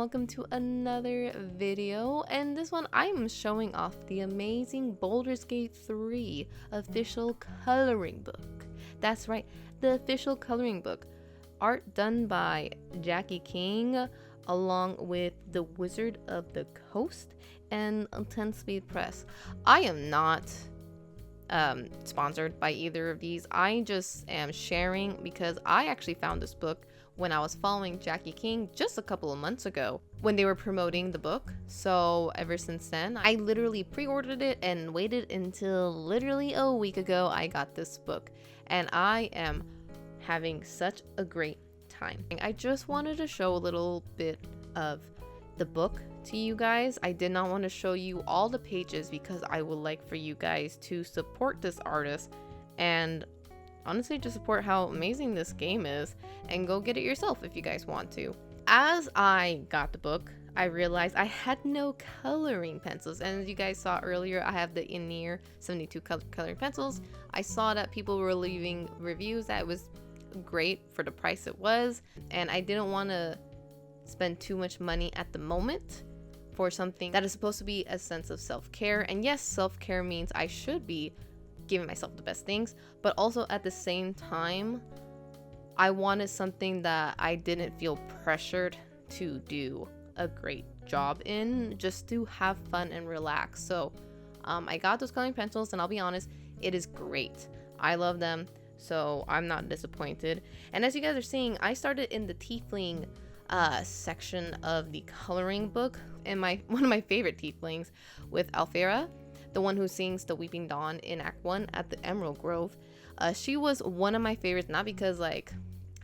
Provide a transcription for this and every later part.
welcome to another video. And this one I'm showing off the amazing Baldur's Gate 3 official coloring book. That's right, the official coloring book. Art done by Jackie King along with the Wizard of the Coast and 10 Speed Press. I am not sponsored by either of these. I just am sharing because I actually found this book when I was following Jackie King just a couple of months ago when they were promoting the book. So ever since then, I literally pre-ordered it and waited until literally a week ago I got this book, and I am having such a great time. I just wanted to show a little bit of the book to you guys. I did not want to show you all the pages because I would like for you guys to support this artist and honestly just support how amazing this game is, and go get it yourself if you guys want to. As I got the book, I realized I had no coloring pencils, and as you guys saw earlier, I have the in-ear 72 coloring pencils. I saw that people were leaving reviews that it was great for the price it was, and I didn't want to spend too much money at the moment for something that is supposed to be a sense of self-care. And yes, self-care means I should be giving myself the best things, but also at the same time I wanted something that I didn't feel pressured to do a great job in, just to have fun and relax. So I got those coloring pencils, and I'll be honest, it is great. I love them, so I'm not disappointed. And as you guys are seeing, I started in the tiefling section of the coloring book, and one of my favorite tieflings with Alfera, the one who sings the Weeping Dawn in Act 1 at the Emerald Grove. She was one of my favorites, not because like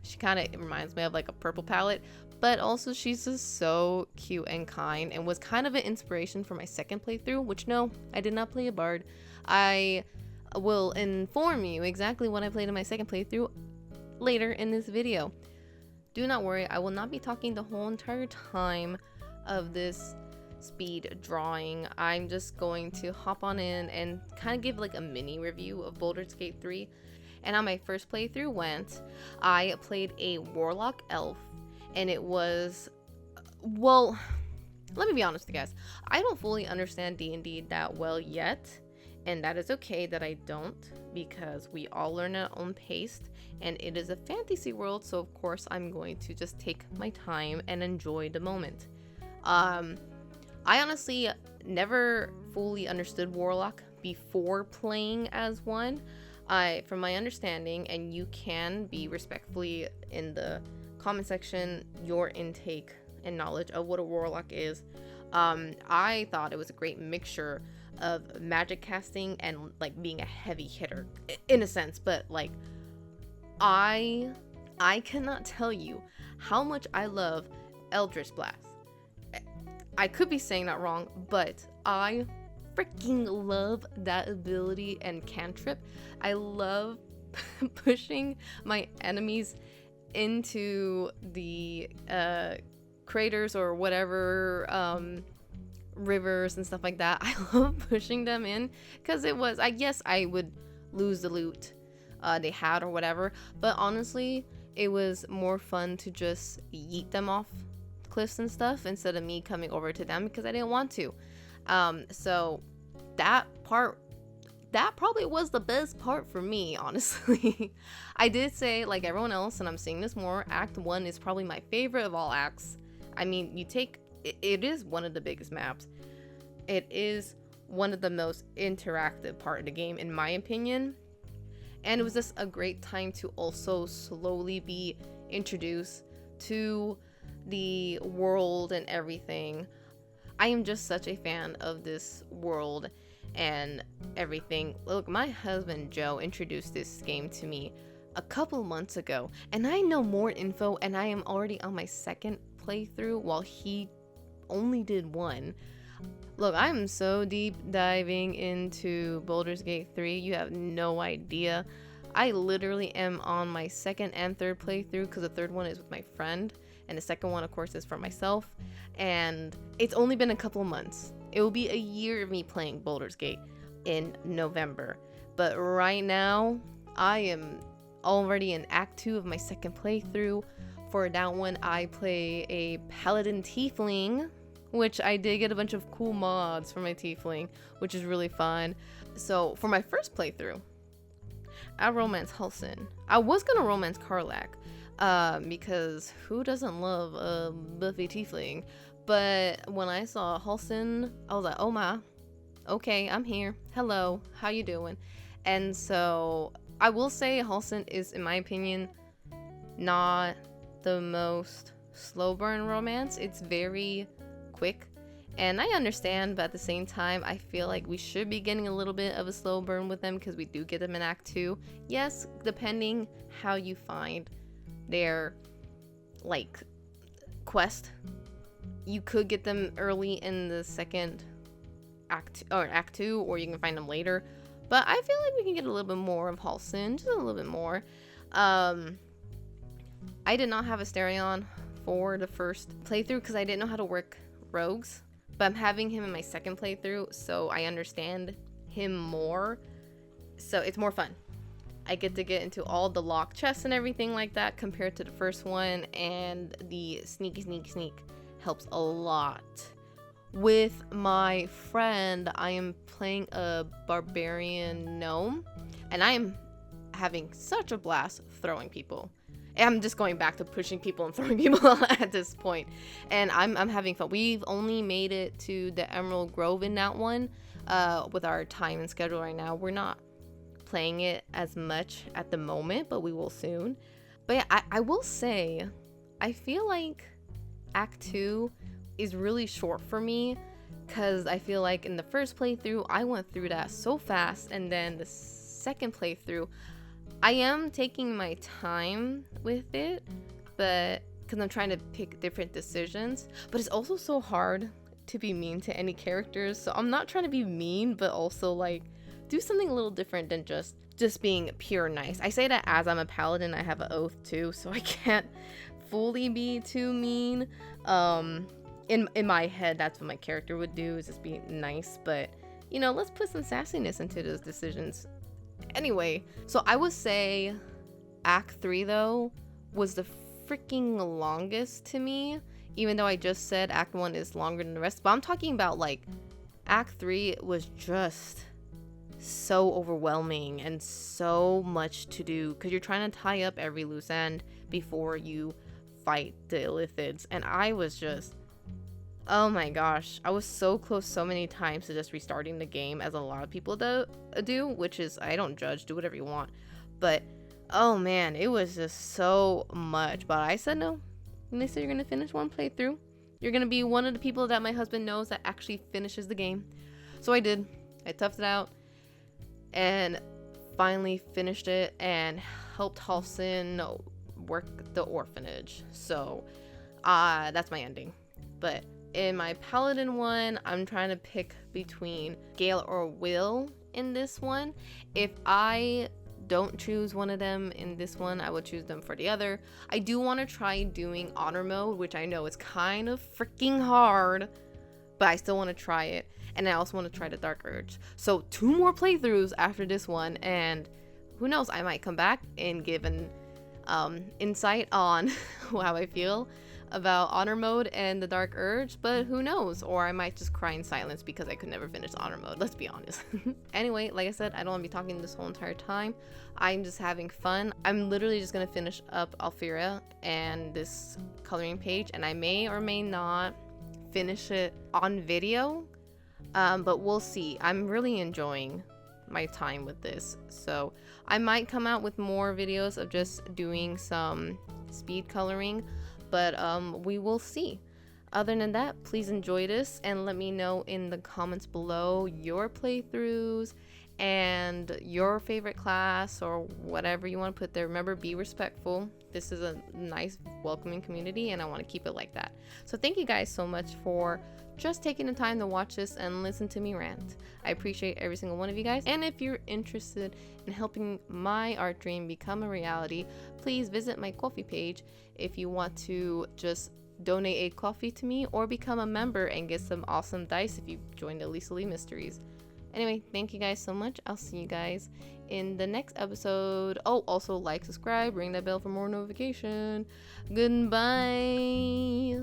she kind of reminds me of like a purple palette, but also she's just so cute and kind, and was kind of an inspiration for my second playthrough, which no, I did not play a bard. I will inform you exactly what I played in my second playthrough later in this video. Do not worry, I will not be talking the whole entire time of this speed drawing. I'm just going to hop on in and kind of give like a mini review of Baldur's Gate 3. And on my first playthrough went, I played a warlock elf, and it was, well, let me be honest with you guys, I don't fully understand D&D that well yet, and that is okay that I don't, because we all learn at our own pace, and it is a fantasy world, so of course I'm going to just take my time and enjoy the moment. I honestly never fully understood warlock before playing as one. From my understanding, and you can be respectfully in the comment section your intake and knowledge of what a warlock is. I thought it was a great mixture of magic casting and like being a heavy hitter in a sense, but like I cannot tell you how much I love Eldritch Blast. I could be saying that wrong, but I freaking love that ability and cantrip. I love pushing my enemies into the craters or whatever, rivers and stuff like that. I love pushing them in because it was, I guess I would lose the loot they had or whatever, but honestly it was more fun to just yeet them off cliffs and stuff instead of me coming over to them because I didn't want to. So that probably was the best part for me, honestly. I did say, like everyone else, and I'm saying this more, Act 1 is probably my favorite of all acts. I mean, it is one of the biggest maps. It is one of the most interactive part of the game, in my opinion. And it was just a great time to also slowly be introduced to the world and everything. I am just such a fan of this world and everything. Look, my husband Joe introduced this game to me a couple months ago, and I know more info, and I am already on my second playthrough while he only did one. Look, I'm so deep diving into Baldur's Gate 3, you have no idea. I literally am on my second and third playthrough because the third one is with my friend, and the second one of course is for myself, and it's only been a couple of months. It will be a year of me playing Baldur's Gate in November, but right now I am already in Act 2 of my second playthrough. For that one, I play a paladin tiefling, which I did get a bunch of cool mods for my tiefling, which is really fun. So for my first playthrough, I romance Halsin. I was gonna romance Karlach, because who doesn't love a buffy tiefling? But when I saw Halsin, I was like, oh my, okay, I'm here. Hello, how you doing? And so I will say Halsin is, in my opinion, not the most slow burn romance. It's very quick, and I understand, but at the same time I feel like we should be getting a little bit of a slow burn with them because we do get them in Act 2. Yes, depending how you find their like quest, you could get them early in the second act or Act 2, or you can find them later, but I feel like we can get a little bit more of Halsin, just a little bit more. I did not have Asterion for the first playthrough because I didn't know how to work rogues, but I'm having him in my second playthrough, so I understand him more, so it's more fun. I get to get into all the locked chests and everything like that compared to the first one, and the sneak helps a lot. With my friend, I am playing a barbarian gnome, and I am having such a blast throwing people. I'm just going back to pushing people and throwing people at this point, and I'm having fun. We've only made it to the Emerald Grove in that one. With our time and schedule right now, we're not playing it as much at the moment, but we will soon. But yeah, I will say, I feel like Act 2 is really short for me, because I feel like in the first playthrough, I went through that so fast, and then the second playthrough, I am taking my time with it, but because I'm trying to pick different decisions, but it's also so hard to be mean to any characters, so I'm not trying to be mean, but also like do something a little different than just being pure nice. I say that as I'm a paladin, I have an oath too, so I can't fully be too mean. In my head, that's what my character would do, is just be nice, but you know, let's put some sassiness into those decisions. Anyway, so I would say Act 3 though was the freaking longest to me, even though I just said Act 1 is longer than the rest, but I'm talking about like Act 3 was just so overwhelming and so much to do because you're trying to tie up every loose end before you fight the Illithids, and I was just, oh my gosh, I was so close so many times to just restarting the game, as a lot of people do, which is, I don't judge, do whatever you want, but oh man, it was just so much. But I said no, and they said you're gonna finish one playthrough, you're gonna be one of the people that my husband knows that actually finishes the game. So I did. I toughed it out and finally finished it and helped Halsin work the orphanage. So that's my ending. But in my paladin one, I'm trying to pick between Gale or Will in this one. If I don't choose one of them in this one, I would choose them for the other. I do want to try doing honor mode, which I know is kind of freaking hard, but I still want to try it. And I also want to try the Dark Urge. So 2 more playthroughs after this one, and who knows, I might come back and give an insight on how I feel about honor mode and the Dark Urge, but who knows, or I might just cry in silence because I could never finish honor mode, let's be honest. Anyway, like I said, I don't want to be talking this whole entire time. I'm just having fun. I'm literally just gonna finish up Alfira and this coloring page, and I may or may not finish it on video, but we'll see. I'm really enjoying my time with this, so I might come out with more videos of just doing some speed coloring, but we will see. Other than that, please enjoy this and let me know in the comments below your playthroughs and your favorite class or whatever you want to put there. Remember, be respectful. This is a nice, welcoming community, and I want to keep it like that. So thank you guys so much for just taking the time to watch this and listen to me rant. I appreciate every single one of you guys, and if you're interested in helping my art dream become a reality, please visit my Ko-fi page if you want to just donate a coffee to me or become a member and get some awesome dice if you join the Lisa Lee Mysteries. Anyway, thank you guys so much. I'll see you guys in the next episode. Oh, also like, subscribe, ring that bell for more notification. Goodbye.